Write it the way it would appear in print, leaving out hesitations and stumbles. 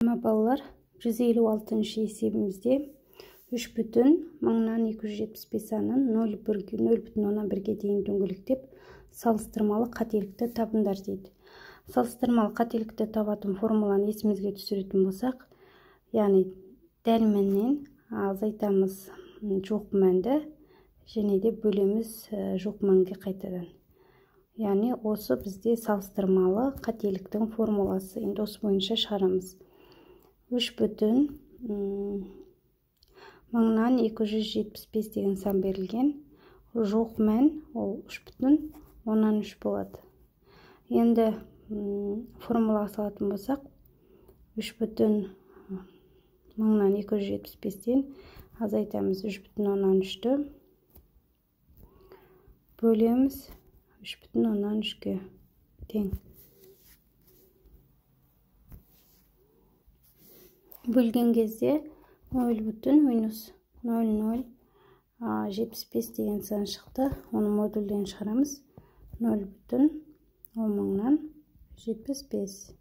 Балалар, 156 есебімізде 3,275 санын 0,1-ге дейін дөңгелектеп салыстырмалы қателікті табыңдар дейді. Салыстырмалы қателікті табатын формуланы есімізге түсіретін болсақ, яғни дәл мәннен азайтамыз жоқ мәнді, және де бөлеміз жоқ мәнге қайтадан. Яғни осы бізде салыстырмалы қателіктің формуласы. Енді осы бойынша шығарамыз. 3,275 деген сан берілген. Жоқ мән ол 3,13 болады. Енді формулаға салатын болсақ, 3,275-тен азайтамыз 3,13-ті, бөлеміз 3,13-ге тең. Бөлген кезде 0,0075 деген сан шықты. Оны модульден шығарамыз. 0,0075.